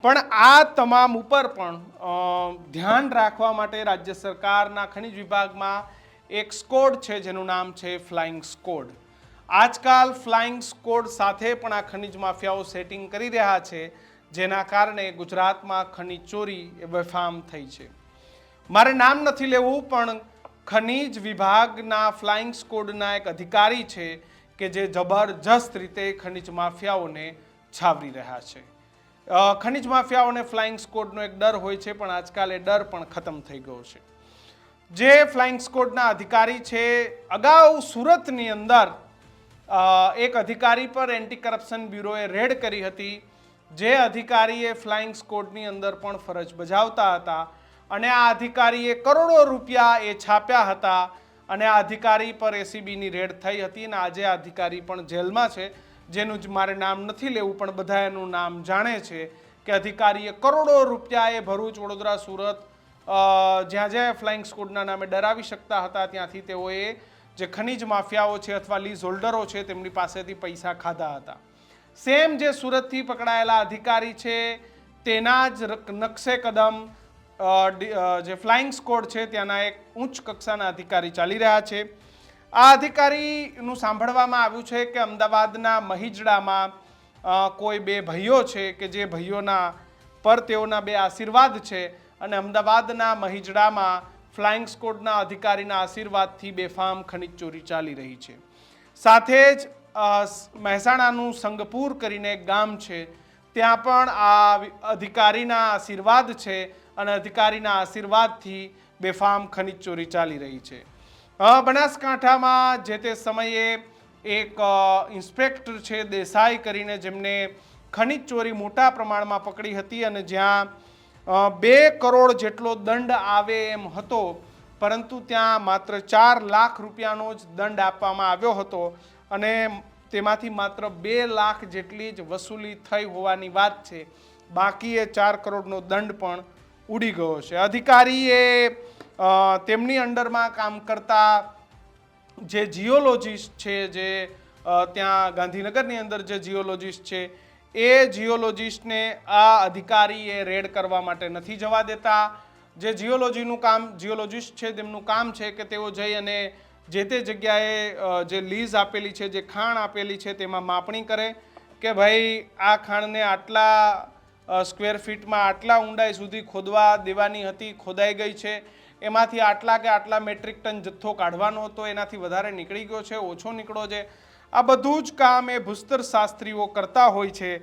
પણ આ તમામ ઉપર પણ ધ્યાન રાખવા માટે રાજ્ય સરકારના ખનિજ વિભાગમાં એક સ્કોડ છે જેનું નામ છે ફ્લાઇંગ સ્કોડ। આજકાલ ફ્લાઇંગ સ્કોડ સાથે પણ આ ખનિજ માફિયાઓ સેટિંગ કરી રહ્યા છે, જેના કારણે ગુજરાતમાં ખનિજ ચોરી એ બેફામ થઈ છે। મારે નામ નથી લેવું, પણ ખનિજ વિભાગના ફ્લાઇંગ સ્કોડના એક અધિકારી છે કે જે જબરજસ્ત રીતે ખનિજ માફિયાઓને છાવરી રહ્યા છે। ખનિજ માફિયાઓને ફ્લાઇંગ સ્કોડનો એક ડર હોય છે, પણ આજકાલ એ ડર પણ ખતમ થઈ ગયો છે। જે ફ્લાઇંગ સ્કોડના અધિકારી છે, અગાઉ સુરતની અંદર એક અધિકારી પર એન્ટી કરપ્શન બ્યુરોએ રેડ કરી હતી। જે અધિકારીએ ફ્લાઇંગ સ્કોડની અંદર પણ ફરજ બજાવતા હતા અને આ અધિકારીએ કરોડો રૂપિયા એ છાપ્યા હતા અને આ અધિકારી પર એસીબીની રેડ થઈ હતી અને આજે આ અધિકારી પણ જેલમાં છે, જેનું જ મારે નામ નથી લેવું, પણ બધા એનું નામ જાણે છે કે અધિકારીએ કરોડો રૂપિયા એ ભરૂચ, વડોદરા, સુરત જ્યાં જ્યાં ફ્લાઇંગ સ્કોડના નામે ડરાવી શકતા હતા ત્યાંથી તેઓએ જે ખનિજ માફિયાઓ છે અથવા લીઝ હોલ્ડરો છે તેમની પાસેથી પૈસા ખાધા હતા। સેમ જે સુરતથી પકડાયેલા અધિકારી છે તેના જ નકશે કદમ જે ફ્લાઇંગ સ્કોડ છે ત્યાંના એક ઉચ્ચ કક્ષાના અધિકારી ચાલી રહ્યા છે। આ અધિકારીનું સાંભળવામાં આવ્યું છે કે અમદાવાદના મહિજડામાં કોઈ બે ભાઈઓ છે કે જે ભાઈઓના પર તેઓના બે આશીર્વાદ છે અને અમદાવાદના મહિજડામાં ફ્લાઇંગ સ્કોડના અધિકારીના આશીર્વાદથી બેફામ ખનિજ ચોરી ચાલી રહી છે। સાથે જ મહેસાણાનું સંગપુર કરીને એક ગામ છે, ત્યાં પણ આ અધિકારીના આશીર્વાદ છે અને અધિકારીના આશીર્વાદથી બેફામ ખનિજ ચોરી ચાલી રહી છે। બનાસકાંઠામાં જે તે સમયે એક ઇન્સ્પેક્ટર છે દેસાઈ કરીને, જેમને ખનિજ ચોરી મોટા પ્રમાણમાં પકડી હતી અને જ્યાં 2 કરોડ જેટલો દંડ આવે એમ હતો, પરંતુ ત્યાં માત્ર 4 લાખ રૂપિયાનો જ દંડ આપવામાં આવ્યો હતો અને તેમાંથી માત્ર 2 લાખ જેટલી જ વસૂલી થઈ હોવાની વાત છે। બાકી એ 4 કરોડનો દંડ પણ ઉડી ગયો છે। અધિકારીએ તેમની અંડરમાં કામ કરતા જે જીઓલોજીસ્ટ છે, જે ત્યાં ગાંધીનગરની અંદર જે જીઓલોજીસ્ટ છે, એ જીઓલોજીસ્ટને આ અધિકારીએ રેડ કરવા માટે નથી જવા દેતા। જે જીઓલોજીનું કામ જીઓલોજીસ્ટ છે તેમનું કામ છે કે તેઓ જઈ અને જે તે જગ્યાએ જે લીઝ આપેલી છે, જે ખાણ આપેલી છે તેમાં માપણી કરે કે ભાઈ આ ખાણને આટલા સ્ક્વેર ફીટમાં આટલા ઊંડાઈ સુધી ખોદવા દેવાની હતી, ખોદાઈ ગઈ છે, એમાંથી આટલા કે આટલા મેટ્રિક ટન જથ્થો કાઢવાનો હતો, એનાથી વધારે નીકળી ગયો છે, ઓછો નીકળો છે। આ બધું જ કામ એ ભૂસ્તર શાસ્ત્રીઓ કરતા હોય છે।